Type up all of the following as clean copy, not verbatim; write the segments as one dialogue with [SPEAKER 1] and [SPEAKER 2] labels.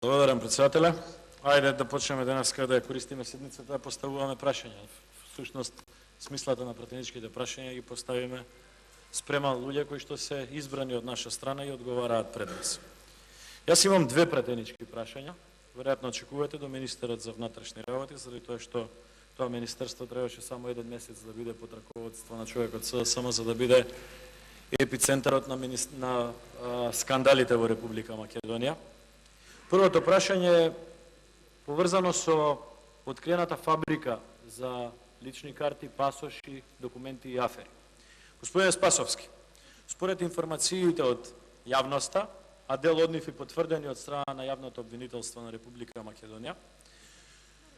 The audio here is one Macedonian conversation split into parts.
[SPEAKER 1] Благодарам, председателе. Ајде да почнеме денеска да ја користиме седницата да поставуваме прашања. Всушност, смислата на пратеничките прашања ги поставиме спрема луѓе кои што се избрани од наша страна и одговараат пред нас. Јас имам две пратенички прашања. Веројатно очекувате до министерот за внатрешни работи, заради тоа што тоа министерство требаше само еден месец да биде под раководство на човек од СДСМ, за да биде епицентарот на скандалите во Република Македонија. Првото прашање е поврзано со откриената фабрика за лични карти, пасоши, документи и афери. Господине Спасовски, според информациите од јавноста, а дел од нив и потврдени од страна на јавното обвинителство на Република Македонија,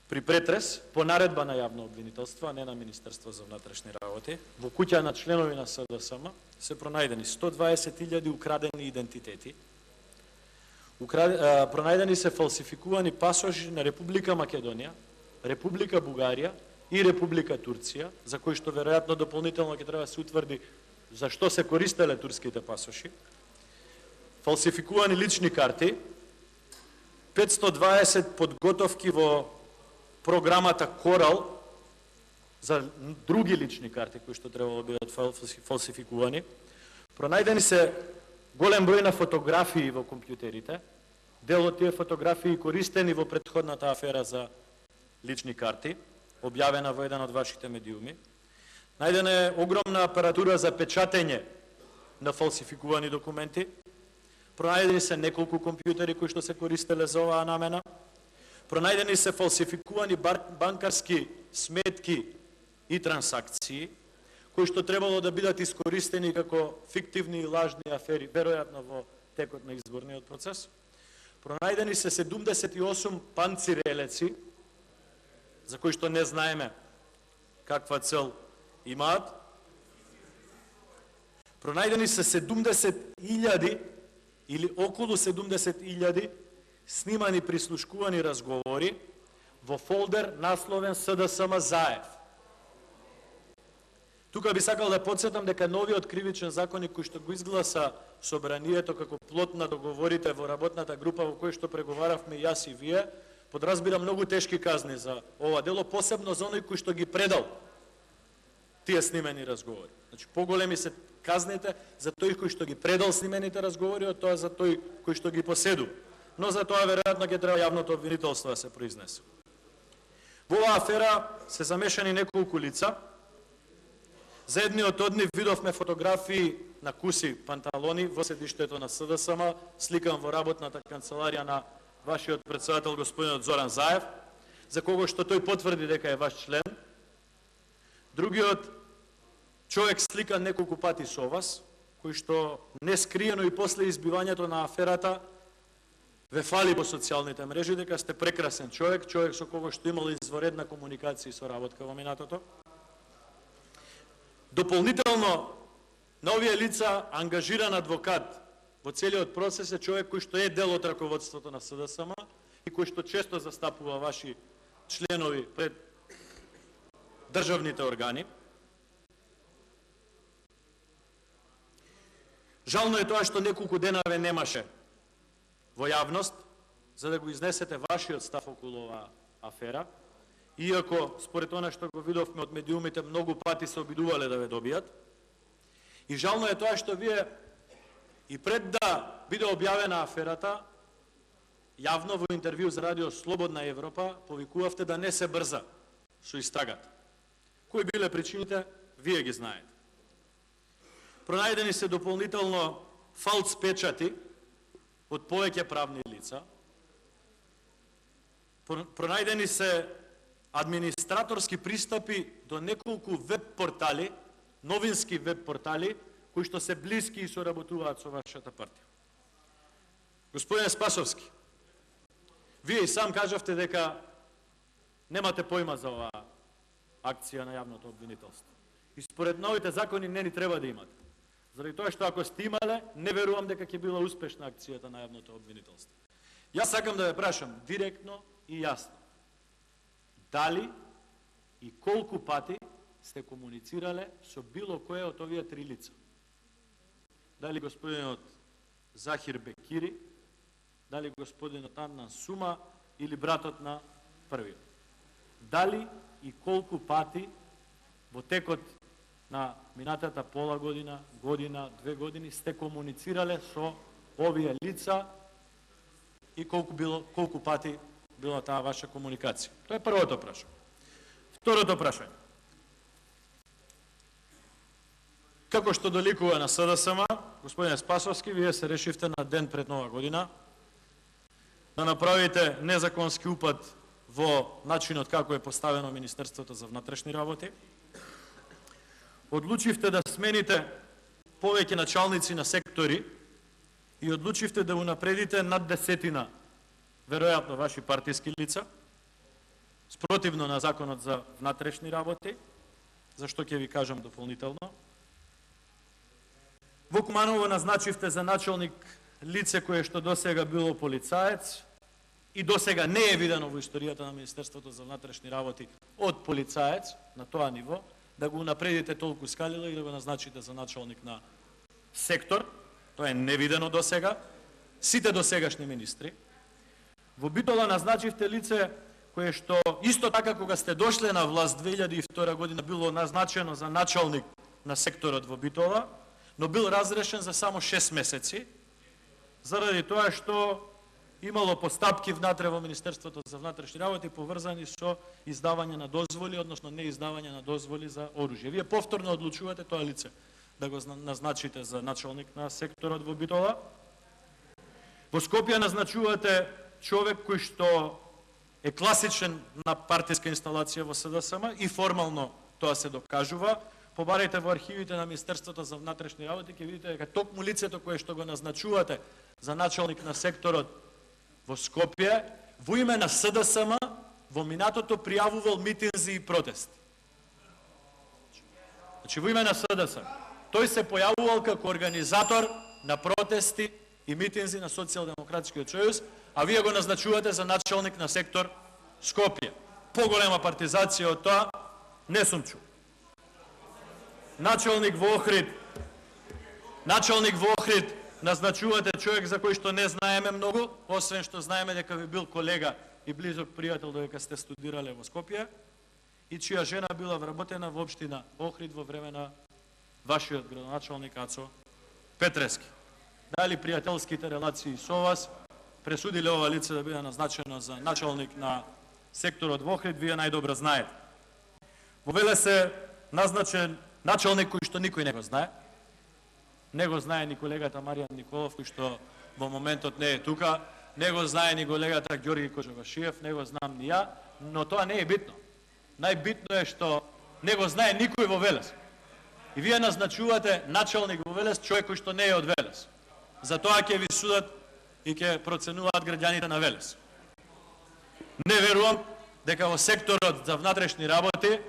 [SPEAKER 1] при претрес, по наредба на јавно обвинителство, а не на Министерство за внатрешни работи, во куќа на членови на СДСМ се пронајдени 120.000 украдени идентитети, пронајдени се фалсификувани пасоши на Република Македонија, Република Бугарија и Република Турција, за кои што веројатно дополнително ќе треба да се утврди за што се користеле турските пасоши, фалсификувани лични карти, 520 подготовки во програмата Корал за други лични карти кои што требало да бидат фалсификувани, пронајдени се голем број на фотографии во компјутерите, дел од тие фотографии користени во претходната афера за лични карти, објавена во еден од вашите медиуми. Најдена е огромна апаратура за печатење на фалсификувани документи. Пронајдени се неколку компјутери кои што се користеле за оваа намена. Пронајдени се фалсификувани банкарски сметки и трансакции, кои што требало да бидат искористени како фиктивни и лажни афери, веројатно во текот на изборниот процес. Пронајдени се 78 панцирелеци, за кои што не знаеме каква цел имаат. Пронајдени се 70.000 или околу 70.000 снимани прислушкувани разговори во фолдер насловен СДСМ Заев. Тука би сакал да подсетам дека новиот кривичен законник кој што го изгласа Собранието како плод на договорите во работната група во кој што преговаравме јас и вие, подразбира многу тешки казни за ова дело, посебно за оној кој што ги предал тие снимени разговори. Значи, поголеми се казните за тој кој што ги предал снимените разговори од тоа за тој кој што ги поседува. Но за тоа веројатно ќе треба јавното обвинителство да се произнесе. Во оваа афера се замешани неколку лица. За едниот од нив видовме фотографии на куси панталони во седиштето на СДСМ, сликан во работната канцеларија на вашиот председател господинот Зоран Заев, за кого што тој потврди дека е ваш член. Другиот човек сликан неколку пати со вас, кој што нескриено и после избивањето на аферата ве фали по социјалните мрежи дека сте прекрасен човек, човек со кого што имал изворедна комуникација и соработка во минатото. Дополнително на овие лица ангажиран адвокат во целиот процес е човек кој што е дел од раководството на СДСМ и кој што често застапува ваши членови пред државните органи. Жално е тоа што неколку дена ве немаше во јавност за да го изнесете вашиот став околу оваа афера, иако според она што го видовме од медиумите многу пати се обидувале да ве добијат. И жално е тоа што вие и пред да биде објавена аферата, јавно во интервју за радио Слободна Европа повикувавте да не се брза со истрагата. Кои биле причините, вие ги знаете. Пронајдени се дополнително фалц печати од повеќе правни лица. Пронајдени се администраторски пристапи до неколку веб портали, новински веб портали, кои што се блиски и соработуваат со вашата партија. Господине Спасовски, вие и сам кажавте дека немате појма за оваа акција на јавното обвинителство. И според новите закони не ни треба да имате. Заради тоа што ако сте имале, не верувам дека ќе била успешна акцијата на јавното обвинителство. Јас сакам да ве прашам директно и јасно. Дали и колку пати сте комуницирале со било кое од овие три лица? Дали господинот Захир Бекири, дали господинот Аднан Сума или братот на првиот. Дали и колку пати во текот на минатата пола година, година, 2 години сте комуницирале со овие лица и колку пати била таа ваша комуникација? Тоа е првото прашање. Второто прашање. Како што доликува на СДСМ, господине Спасовски, вие се решивте на ден пред Нова година да направите незаконски упад во начинот како е поставено Министерството за внатрешни работи. Одлучивте да смените повеќе началници на сектори и одлучивте да унапредите над 10 веројатно ваши партиски лица, спротивно на Законот за внатрешни работи, зашто ќе ви кажам дополнително. Во Куманово назначивте за началник лице кое што досега било полицаец и досега не е видено во историјата на Министерството за внатрешни работи од полицаец на тоа ниво, да го напредите толку скалило и да го назначите за началник на сектор. Тоа е невидено досега. Сите досегашни министри. Во Битола назначивте лице кое што исто така кога сте дошле на власт 2002 година било назначено за началник на секторот во Битола, но бил разрешен за само 6 месеци, заради тоа што имало постапки внатре во Министерството за внатрешни работи поврзани со издавање на дозволи, односно не издавање на дозволи за оружје. Вие повторно одлучувате тоа лице да го назначите за началник на секторот во Битола. Во Скопје назначувате човек кој што е класичен на партиска инсталација во СДСМ и формално тоа се докажува. Побарете во архивите на Министерството за внатрешни работи, ќе видите дека токму лицето кое што го назначувате за началник на секторот во Скопје, во име на СДСМ, во минатото пријавувал митинзи и протести. Значи, во име на СДСМ. Тој се појавувал како организатор на протести и митинзи на Социјалдемократскиот сојуз, а вие го назначувате за началник на сектор Скопје. Поголема партизација од тоа не сум чул. Началник во Охрид назначувате човек за кој што не знаеме многу, освен што знаеме дека ви бил колега и близок пријател додека сте студирале во Скопје и чија жена била вработена во општина Охрид во време на вашиот градоначалник Ацо Петрески. Дали пријателските релации со вас пресудиле ова лице да биде назначено за началник на секторот во Охрид, вие најдобро знаете. Во Велес е назначен началник кој што никој не го знае. Не го знае ни колегата Маријан Николов, кој што во моментот не е тука, не го знае ни колегата Ѓорги Коџавашиев, не го знам ни ја, но тоа не е битно. Најбитно е што не го знае никој во Велес. И вие назначувате началник во Велес, човек кој што не е од Велес. За тоа ќе ви судат и ќе проценуваат граѓаните на Велес. Не верувам дека во секторот за внатрешни работи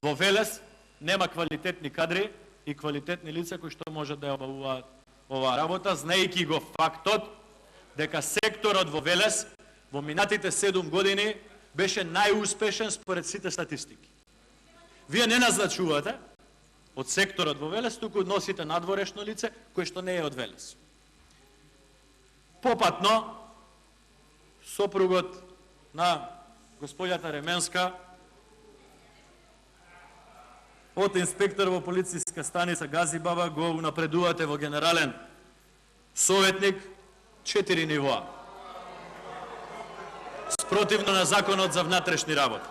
[SPEAKER 1] во Велес нема квалитетни кадри и квалитетни лица кои што можат да ја обавуваат оваа работа, знаејќи го фактот дека секторот во Велес во минатите 7 години беше најуспешен според сите статистики. Вие не назначувате од секторот во Велес, туку носите надворешно лице кој што не е од Велес. Попатно, сопругот на господјата Ременска од инспектор во полициска станица Газибаба го унапредувате во генерален советник 4 нивоа. Спротивно на Законот за внатрешни работи.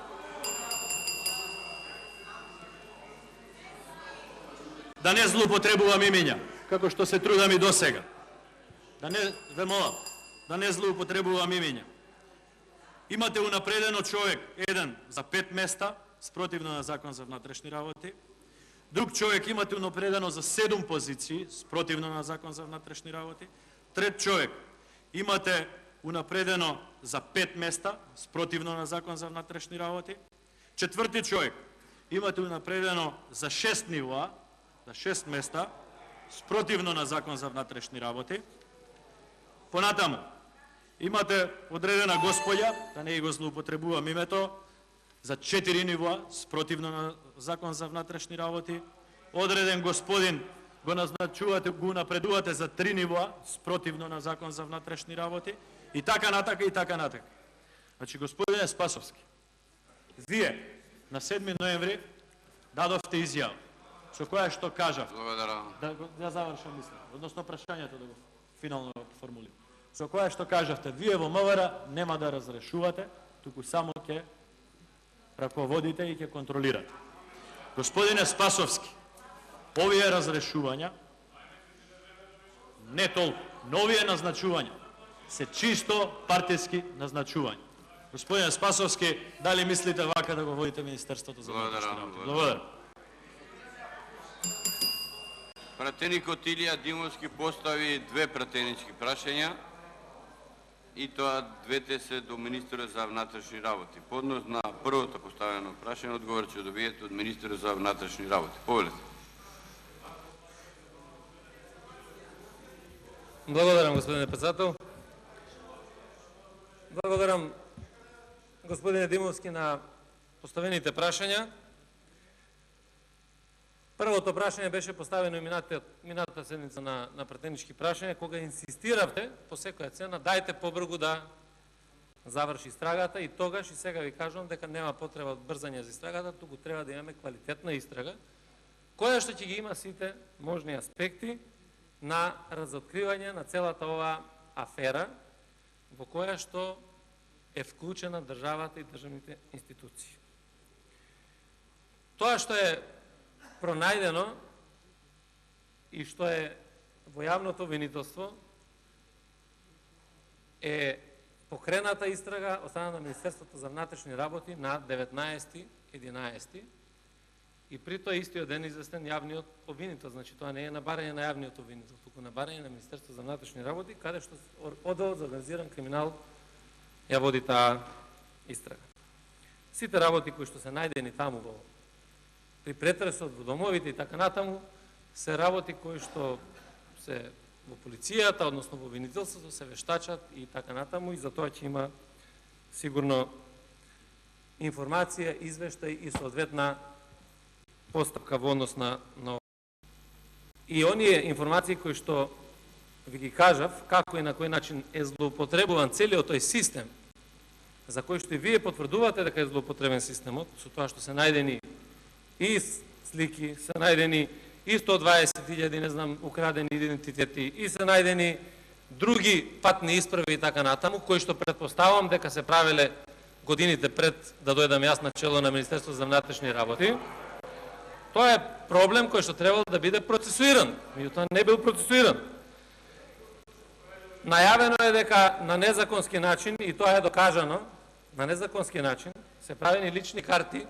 [SPEAKER 1] Да не злоупотребувам имиња, како што се трудам и досега. Да не злоупотребувам имиња. Имате унапредено човек, еден за 5 места, спротивно на Закон за внатрешни работи. Друг човек имате унапредено за 7 позиции, спротивно на Закон за внатрешни работи. Трет човек имате унапредено за 5 места, спротивно на Закон за внатрешни работи. Четврти човек имате унапредено за 6 нивоа, за 6 места, спротивно на Закон за внатрешни работи. Понатаму, имате одредена господја, да не го злоупотребувам името, за 4 нивоа, спротивно на Закон за внатрешни работи. Одреден господин го назначувате, го напредувате за 3 нивоа, спротивно на Закон за внатрешни работи, и така натака, и така натака. Значи, господине Спасовски, вие на 7 ноември дадовте изјава, со која што кажав, да завршам мисла, односно прашањето да го финално формулирам, со која што кажавте, вие во МВР нема да разрешувате, туку само ќе раководите и ќе контролирате. Господине Спасовски, овие разрешувања, не толку, но овие назначувања, се чисто партиски назначувања. Господине Спасовски, дали мислите вака да го водите Министерството за внатрешни работи? Благодарам.
[SPEAKER 2] Пратеникот Илија Димовски постави 2 пратенички прашања и тоа двете се до Министерот за внатрешни работи. По однос на првото поставено прашање, одговор ќе добиете од Министерот за внатрешни работи. Повелете.
[SPEAKER 3] Благодарам, господине председател. Благодарам, господине Димовски, на поставените прашања. Првото прашање беше поставено и минатата седница на пратенички прашања, кога инсистиравте по секоја цена, дајте побрзо да заврши истрагата, и тогаш и сега ви кажувам дека нема потреба од брзање за истрагата, туку треба да имаме квалитетна истрага, која што ќе ги има сите можни аспекти на разоткривање на целата оваа афера во која што е вклучена државата и државните институции. Тоа што е пронајдено и што е во јавното обвинителство е покрената истрага од страна на Министерството за внатрешни работи на 19.11. и при тоа истиот ден известен јавниот обвинител. Значи тоа не е на барање на јавниот обвинител, туку на барање на Министерството за внатрешни работи, каде што Одделот за организиран криминал ја води таа истрага. Сите работи кои што се најдени таму при претресот во домовите и така натаму, се работи кои што се во полицијата, односно во обвинителството, се вештачат и така натаму, и за тоа ќе има сигурно информација, извештај и соодветна постапка во однос на и оние информации кои што ви ги кажав, како и на кој начин е злоупотребуван целиот тој систем, за кој што и вие потврдувате дека е злоупотребен системот, со тоа што се најдени и слики, се најдени и 120.000, не знам, украдени идентитети, и се најдени други патни исправи и така натаму, кои што предпоставам дека се правеле годините пред да дојдам јас на чело на Министерството за внатрешни работи. Тоа е проблем кој што требало да биде процесуиран, меѓутоа не бил процесуиран. Најавено е дека на незаконски начин, и тоа е докажано, на незаконски начин се правени лични карти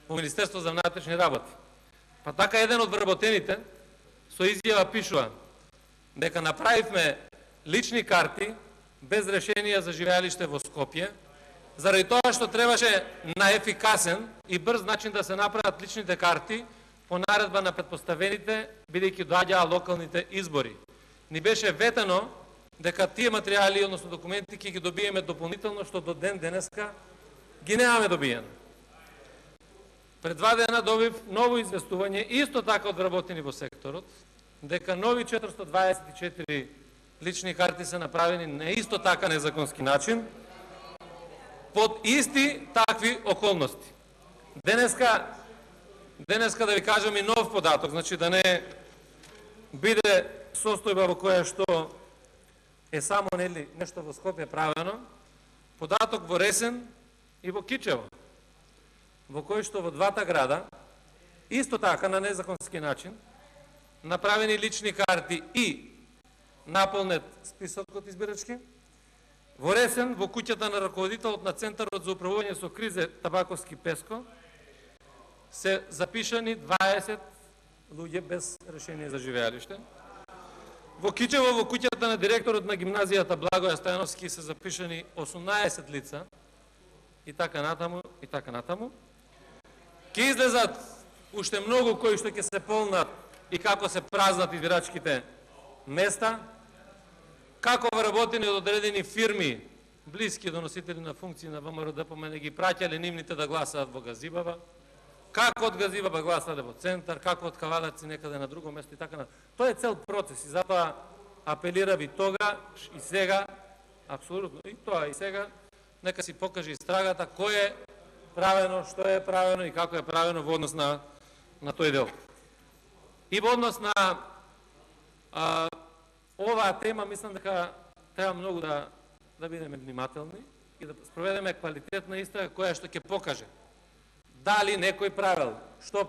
[SPEAKER 3] во Министерство за внатрешни работи. Па така еден од вработените со изјава пишува дека направивме лични карти без решение за живеалиште во Скопје, заради тоа што требаше на ефикасен и брз начин да се направат личните карти по наредба на предпоставените, бидејќи доаѓаа локалните избори. Ни беше ветено дека тие материјали, односно документи, ќе ги добиеме дополнително, што до ден денеска ги немаме добиено. Пред 2 дена добив ново известување, исто така од вработени во секторот, дека нови 424 лични карти се направени на исто така незаконски начин, под исти такви околности. Денеска да ви кажам и нов податок, значи да не биде состојба во која што е само нешто во Скопје правено, податок во Ресен и во Кичево, во кој што во двата града, исто така на незаконски начин, направени лични карти и наполнет списокот избирачки. Во Ресен, во куќата на раководителот на Центарот за управување со кризе Табаковски Песко, се запишани 20 луѓе без решение за живеалиште. Во Кичево, во куќата на директорот на гимназијата Благоја Стојановски се запишани 18 лица и така натаму, и така натаму. Ке излезат уште многу кои што ќе се полнат и како се празнат избирачките места, како вработени од одредени фирми, блиски до носители на функции на ВМРО ДПМН, ги праќале нивните да гласаат во Газибава, како од Газива гласаде во центар, како од Кавалаци некаде на друго место и така на. Тоа е цел процес и затоа апелирав и тогаш и сега, апсолутно и тоа и сега, нека си покаже истрагата кој е правено, што е правено и како е правено во однос на тој дел. И во однос на оваа тема, мислам дека треба многу да бидеме внимателни и да спроведеме квалитетна истрага која што ќе покаже дали некој правил, што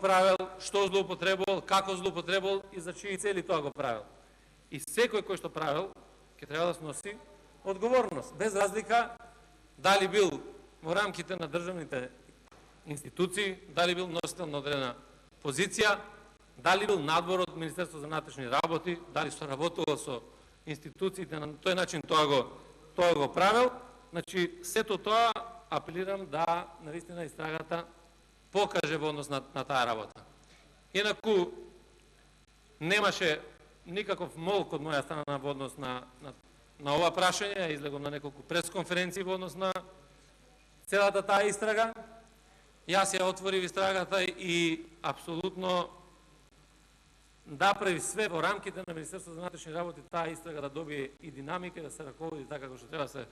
[SPEAKER 3] злоупотребувал, како злоупотребувал и за чии цели тоа го правил. И секој кој што правил ќе треба да сноси одговорност, без разлика дали бил во рамките на државните институции, дали бил носител на одредена позиција, дали бил надвор од Министерството за внатрешни работи, дали соработувал со институциите на тој начин тоа го правил. Значи, сето тоа апелирам да навистина истрагата покаже во однос на таа работа. Инаку немаше никаков молк од моја страна во однос на ова прашање, излегом на неколку пресконференции во однос на целата таа истрага. Јас ја отворив истрагата и апсолутно да прави све во рамките на Министерството за внатрешни работи таа истрага да добие и динамика, да се раководи така како што треба да се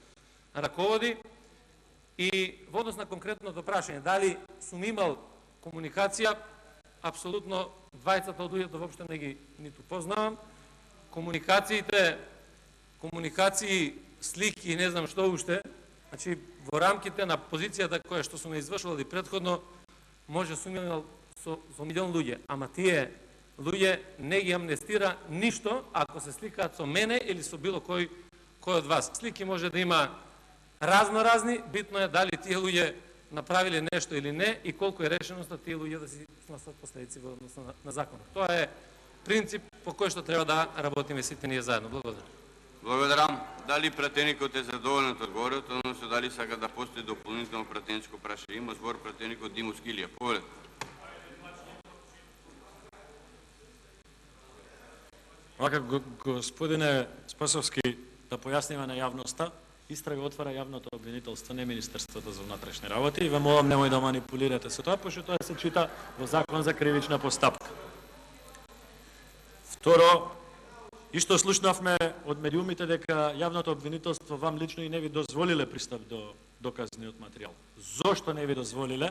[SPEAKER 3] раководи. И во однос на конкретното прашање, дали сум имал комуникација, апсолутно двајцата од луѓето воопшто не ги ниту познавам. Комуникации, слики и не знам што уште, значи во рамките на позицијата која што сум извршувал и предходно, може сум имал со милион луѓе, ама тие луѓе не ги амнестира ништо ако се сликаат со мене или со било кој од вас. Слики може да има разни, битно е дали тие луѓе направиле нешто или не и колку е решеноста тие луѓе да си сносат последици во однос на законот. Тоа е принцип по кој што треба да работиме сите ние заедно. Благодарам.
[SPEAKER 2] Благодарам. Дали пратеникот е задоволен од одговорот, односно дали сака да постои дополнително пратеничко прашање? Има збор пратеникот Димо Скилија. Повелете.
[SPEAKER 1] Вака, господине Спасовски, да појасниме на јавноста, истрага отвара јавното обвинителство, не Министерството за внатрешни работи, и ве молам немој да манипулирате со тоа, пошто тоа се чита во Закон за кривична постапка. Второ, исто слушнавме од медиумите дека јавното обвинителство вам лично и не ви дозволиле пристап до доказниот материјал. Зошто не ви дозволиле?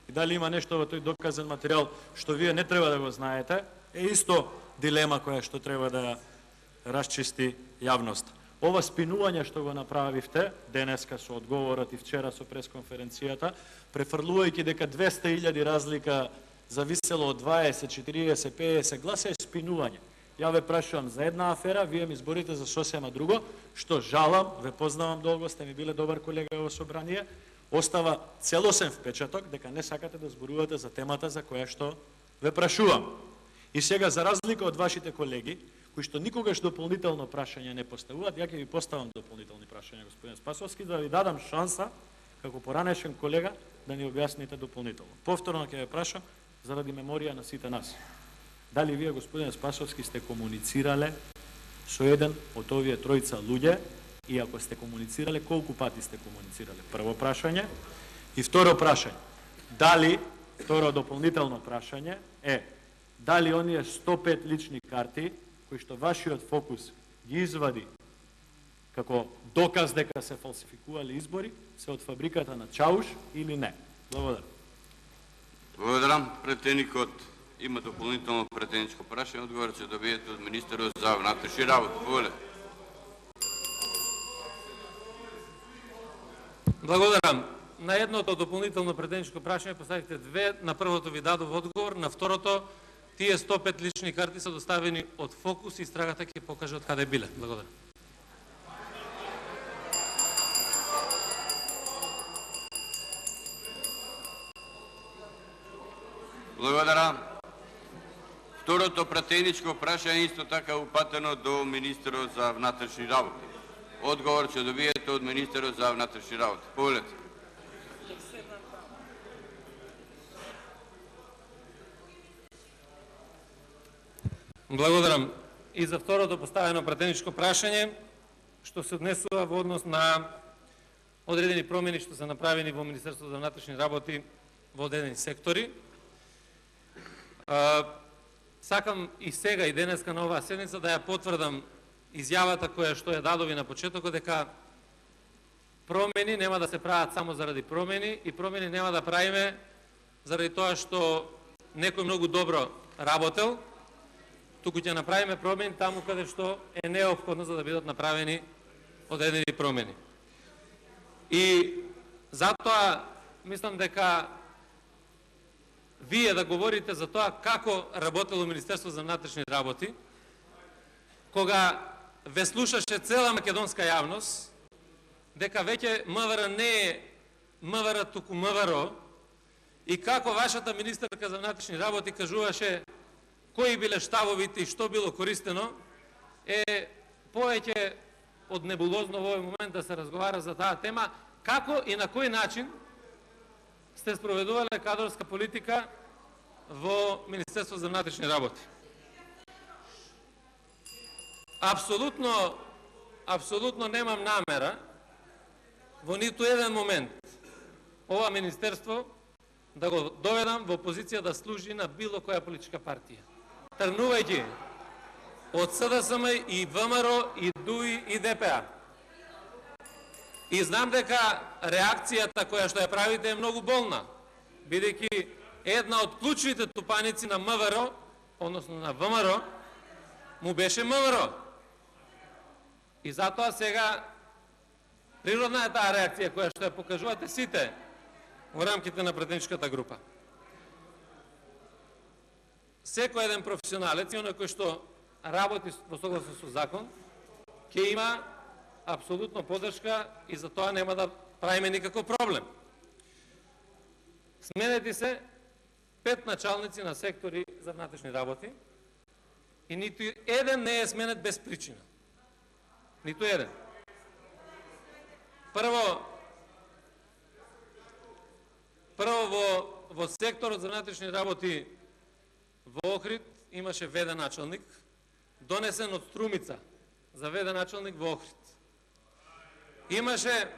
[SPEAKER 1] И дали има нешто во тој доказен материјал што вие не треба да го знаете, е исто дилема која што треба да расчисти јавност. Ова спинување што го направивте денеска со одговорот и вчера со пресконференцијата, префрлувајќи дека 200.000 разлика зависело од 20, 40, 50 гласа е спинување. Ја ве прашувам за една афера, вие ми зборите за сосема друго, што жалам, ве познавам долго, сте ми биле добар колега во собрание, остава целосен впечаток дека не сакате да зборувате за темата за која што ве прашувам. И сега, за разлика од вашите колеги, кои што никогаш дополнително прашање не поставуваат, ја ќе ви поставам дополнителни прашања, господин Спасовски, да ви дадам шанса, како поранешен колега, да ни објасните дополнително. Повторно ќе ве прашам, заради меморија на сите нас. Дали вие, господин Спасовски, сте комуницирале со еден од овие тројца луѓе, и ако сте комуницирале, колку пати сте комуницирале? Прво прашање. И второ прашање. Дали, второ дополнително прашање е, дали оние 105 лични карти, кои што вашиот фокус ги извади како доказ дека се фалсификували избори, се од фабриката на Чауш или не? Благодарам.
[SPEAKER 2] Благодарам. Претеникот има дополнително претеничко прашање. Одговор ќе добиете од министерот за внатрешни работи. Повелете.
[SPEAKER 3] Благодарам. На едното дополнително претеничко прашање поставихте две. На првото ви дадов одговор, на второто тие 105 лични карти се доставени од Фокус и истрагата ќе покаже од каде биле. Благодарам.
[SPEAKER 2] Благодарам. Второто пратеничко прашање исто така упатено до министерот за внатрешни работи. Одговор ќе добиете од министерот за внатрешни работи. Повелете.
[SPEAKER 3] Благодарам и за второто поставено пратеничко прашање, што се однесува во однос на одредени промени што се направени во Министерството за внатрешни работи во одредени сектори. Сакам и сега и денеска на оваа седница да ја потврдам изјавата која што ја дадови на почетокот, дека промени нема да се прават само заради промени и промени нема да правиме заради тоа што некој многу добро работел, туку ќе направиме промени таму каде што е неопходно за да бидат направени одредени промени. И затоа мислам дека вие да говорите за тоа како работело Министерство за внатрешни работи, кога ве слушаше цела македонска јавност, дека веќе МВР не е МВР, туку МВР, и како вашата министерка за внатрешни работи кажуваше кои биле штабовите и што било користено, е повеќе од небулозно во овој момент да се разговара за таа тема, како и на кој начин сте спроведувале кадрска политика во Министерство за внатрешни работи. Апсолутно немам намера во ниту еден момент ова министерство да го доведам во позиција да служи на било која политичка партија. Тргнувајќи од СДСМ и ВМРО и ДУИ и ДПА. И знам дека реакцијата која што ја правите е многу болна, бидејќи една од клучните тупаници на МВР, односно на ВМРО, му беше МВР. И затоа сега природна е таа реакција која што ја покажувате сите во рамките на пратеничката група. Секој еден професионалец и оној кој што работи во согласно со закон, ќе има апсолутно поддршка и за тоа нема да правиме никаков проблем. Сменети се 5 началници на сектори за внатрешни работи и ниту еден не е сменет без причина. Ниту еден. Прво во секторот за внатрешни работи во Охрид имаше веден началник, донесен од Струмица за веден началник во Охрид. Имаше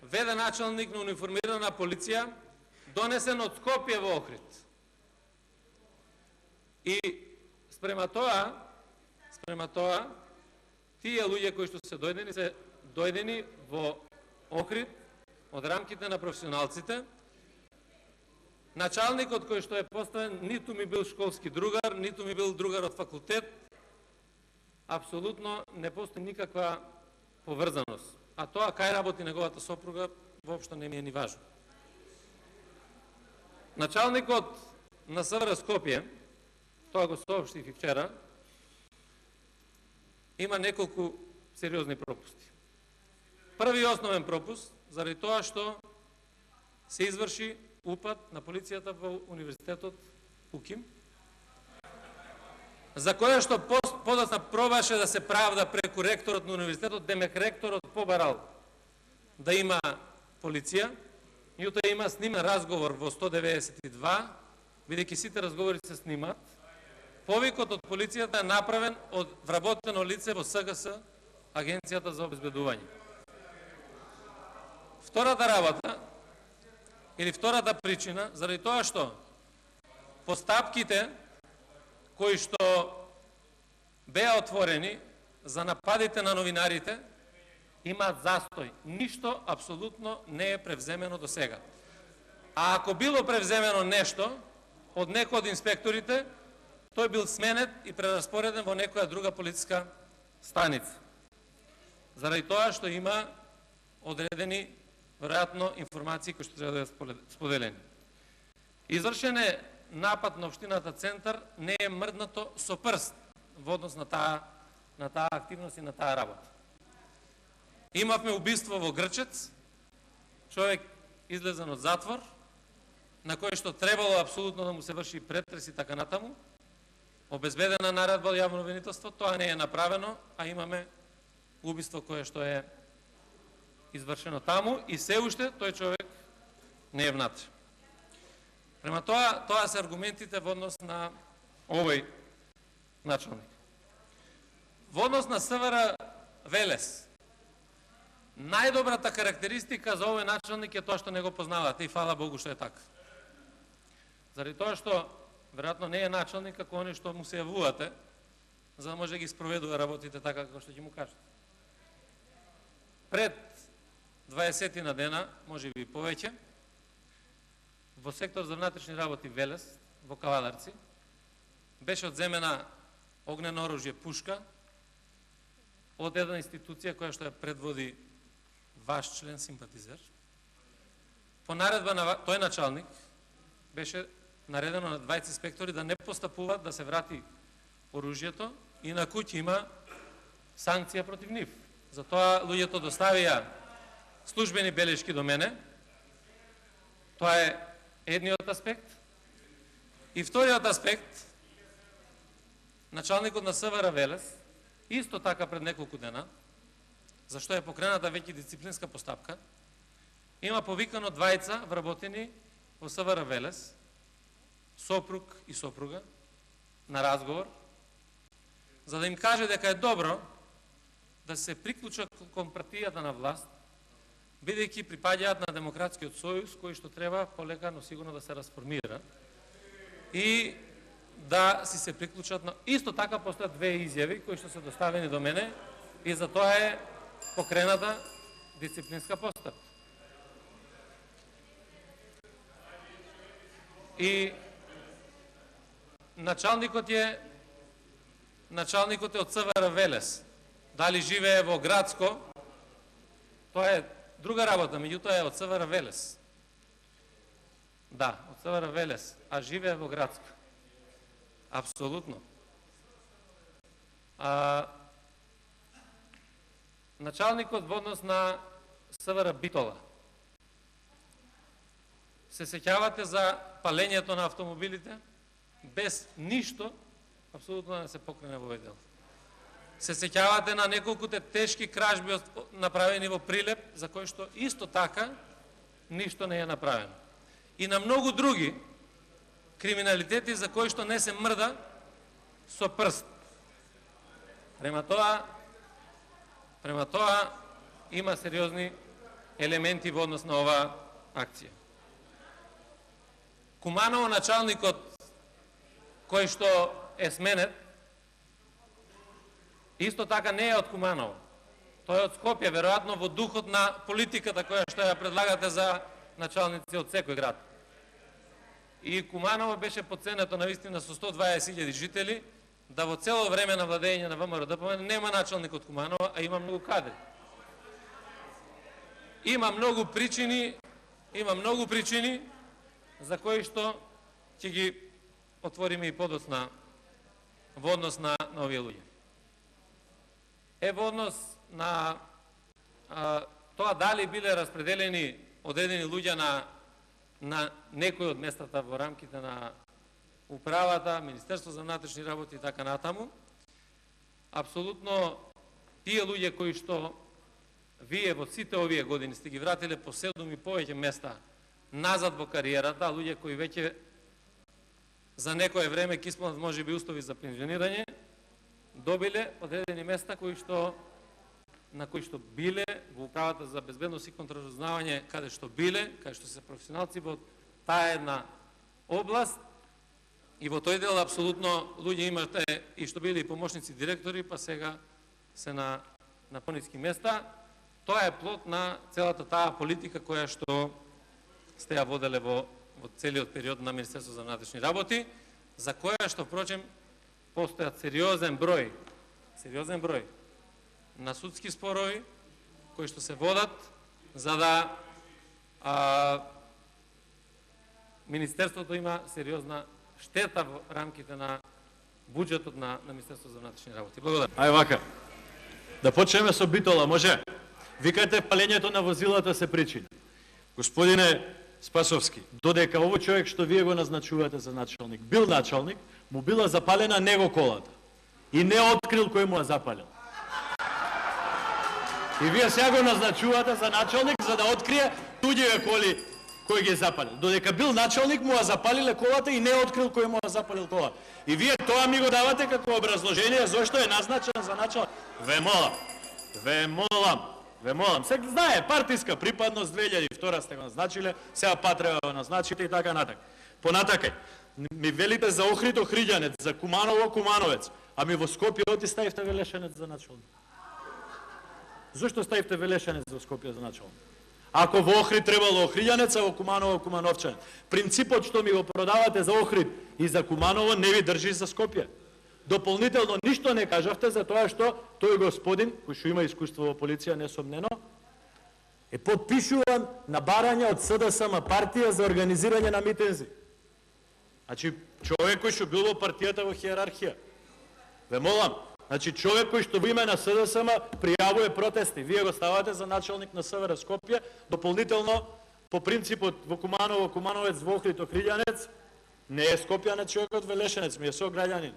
[SPEAKER 3] веден началник на униформирана полиција, донесен од Скопје во Охрид. И спрема тоа, тие луѓе кои што се дојдени во Охрид од рамките на професионалците. Началникот кој што е поставен ниту ми бил школски другар, ниту ми бил другар од факултет. Апсолутно не постои никаква поврзаност. А тоа кај работи неговата сопруга воопшто не ми е ни важно. Началникот на СВР Скопје, тоа го соопштив и вчера, има неколку сериозни пропусти. Први и основен пропуст, заради тоа што се изврши упад на полицијата во универзитетот УКИМ, за која што подоцна пробаше да се правда преку ректорот на универзитетот, демек ректорот побарал да има полиција, јутоа има снимен разговор во 192, бидејќи сите разговори се снимат. Повикот од полицијата е направен од вработено лице во СГС, Агенцијата за обезбедување. Втората работа, или втората причина, заради тоа што постапките кои што беа отворени за нападите на новинарите имаат застој. Ништо апсолутно не е превземено до сега. А ако било превземено нешто од некој од инспекторите, тој бил сменет и прераспореден во некоја друга полициска станица. Заради тоа што има одредени, веројатно, информации кои што треба да бидат споделени. Извршен е напад на општината Центар, не е мрднато со прст во однос на таа активност и на таа работа. Имавме убиство во Грчец, човек излезен од затвор, на кој што требало апсолутно да му се врши претрес и така натаму, обезбедена наредба од јавно обвинителство, тоа не е направено, а имаме убиство кое што е извршено таму и се уште тој човек не е внатре. Према тоа се аргументите во однос на овој началник. Во однос на СВР Велес, најдобрата карактеристика за овој началник е тоа што не го познавате и фала Богу што е така. Заради тоа што веројатно не е началник како они што му се јавувате, за да може да ги спроведува работите така како што ќе му кажат. Пред 20 на дена, може би повеќе, во сектор за внатрешни работи Велес, во Кавадарци, беше одземена огнено оружје пушка од една институција која што ја предводи ваш член симпатизер. По наредба на тој началник беше наредено на 20 инспектори да не постапуваат, да се врати оружјето, инаку ќе има санкција против нив. Затоа луѓето доставија службени белешки до мене. Тоа е едниот аспект. И вториот аспект, началникот на СВР Велес, исто така пред неколку дена, зашто е покрената веќе дисциплинска постапка, има повикано двајца вработени во СВР Велес, сопруг и сопруга, на разговор, за да им каже дека е добро да се приклучат кон партијата на власт, бидејќи припаѓаат на Демократскиот сојуз, кој што треба полека, но сигурно да се расформира, и да си се приклучат на... Исто така постојат две изјави кои што се доставени до мене и за тоа е покрената дисциплинска постапка. И началникот е од СВР Велес. Дали живее во Градско, тоа е друга работа, меѓутоа е од СВР Велес. Да, од СВР Велес, а живее во Градско. Апсолутно. Началникот во однос на СВР Битола. Се сеќавате за палењето на автомобилите? Без ништо, апсолутно не се покрене во овој дел. Се сеќавате на неколкуте тешки кражби направени во Прилеп, за кои што исто така ништо не е направено. И на многу други криминалитети за кои што не се мрда со прст. Према тоа има сериозни елементи во однос на оваа акција. Куманово началникот кој што е сменет, исто така не е од Куманово. Тој е од Скопје, веројатно во духот на политиката која што ја предлагате за началници од секој град. И Куманово беше подценето навистина со 120.000 жители, да во цело време на владење на ВМРО-ДПМН нема началник од Куманово, а има многу кадри. Има многу причини за кои што ќе ги отвориме и подоцна во однос на овие луѓе. Во однос на тоа дали биле распределени одредени луѓе на некои од местата во рамките на управата, Министерство за внатрешни работи и така натаму, апсолутно тие луѓе кои што вие во сите овие години сте ги вратиле по 7 и повеќе места назад во кариерата, луѓе кои веќе за некое време ќе исполнат можеби услови за пензионирање, добиле одредени места на кои што биле во управата за безбедност и контраразузнавање, каде што се професионалци во таа една област, и во тој дел апсолутно луѓе имате и што биле и помошници директори, па сега се на пониски места. Тоа е плод на целата таа политика која што сте ја воделе во целиот период на Министерство за внатрешни работи, за која што, впрочем, постојат сериозен број на судски спорови кои што се водат за да Министерството има сериозна штета во рамките на буџетот на Министерството за внатрешни работи. Благодарам.
[SPEAKER 1] Ај вака. Да почнеме со Битола, може? Викате палењето на возилата се причини. Господине Спасовски, додека овој човек што вие го назначувате за началник, бил началник, му била запалена него колата. И не открил кој му ја запалил. И вие сега го назначувате за началник за да открие туѓиве коли кој ги запалил. Додека бил началник му ја запалиле колата и не открил кој му ја запалил колата. И вие тоа ми го давате како образложение зошто е назначен за началник. Ве молам. Се знае партиска припадност 2002 директора сте го назначиле, сега па треба да го назначите и така натак. Понатакај, ми велите за Охрид Охриѓанец, за Куманово Кумановец, ами во Скопје оти ставивте Велешенец за началник. Зошто ставивте Велешенец во Скопје за началник? Ако во Охрид требало Охриѓанец, а во Куманово Кумановчанец. Принципот што ми го продавате за Охрид и за Куманово не ви држи за Скопје. Дополнително ништо не кажавте за тоа што тој господин, кој што има искуство во полиција, несомнено, е подпишуван на барање од СДСМ партија за организирање на митинзи. Значи, човек кој што бил во партијата во хиерархија. Ве молам, значи човек кој што во име на СДСМ пријавува протести, вие го ставате за началник на СВР Скопје, дополнително по принципот во Куманово Кумановец, во Охрид Охриѓанец, не е Скопјанец човекот Велешенец, ми е сограѓанин.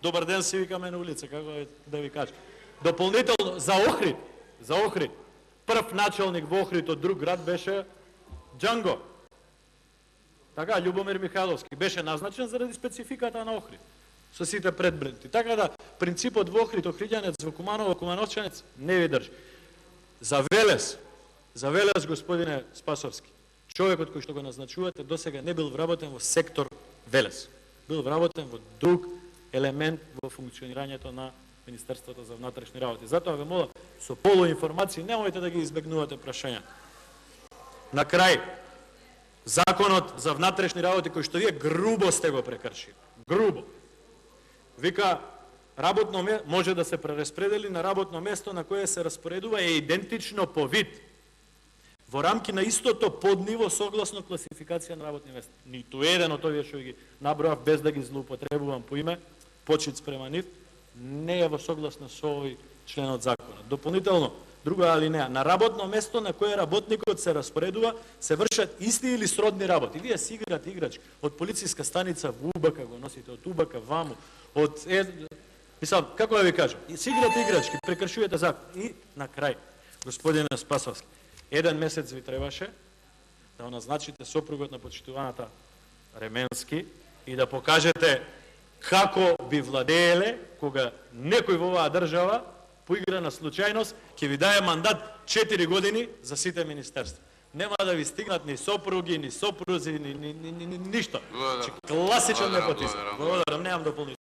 [SPEAKER 1] Добар ден, си викаме на улица, како да ви кажа. Дополнително за Охрид, прв началник во Охрид од друг град беше Джанго. Така, Љубомир Михайловски беше назначен заради спецификата на Охрид, со сите предбренти. Така да, принципот во Охрид Охриѓанец, во Куманово Кумановчанец не ви држи. За Велес, господине Спасовски, човекот кој што го назначувате досега не бил вработен во сектор Велес. Бил вработен во друг елемент во функционирањето на Министерството за внатрешни работи. Затоа ве молам, со полуинформации немојте да ги избегнувате прашања. На крај, законот за внатрешни работи кој што вие грубо сте го прекршили. Грубо. Вика, работно може да се прераспредели на работно место на кое се распоредува е идентично по вид во рамки на истото подниво согласно класификација на работни места. Ниту еден од овие што ги наброав без да ги злоупотребувам по име, почит спрема нив, не е во согласно со овој член од законот. Дополнително, друга алинеја, на работно место на кое работникот се распоредува, се вршат исти или сродни работи. Вие си играте играчки. Од полициска станица во Убака го носите, од Убака ваму, од мислам, како да ви кажам, си играте играчки, прекршувате закон. И на крај, господине Спасовски, еден месец ви требаше да го назначите сопругот на почитуваната Ременски и да покажете како би владееле кога некој во оваа држава по игра на случајност ќе ви дае мандат 4 години за сите министерства. Нема да ви стигнат ни сопруги, ни сопрузи, ни ништо. Класичен непотизм. Благодарам, немам дополнително.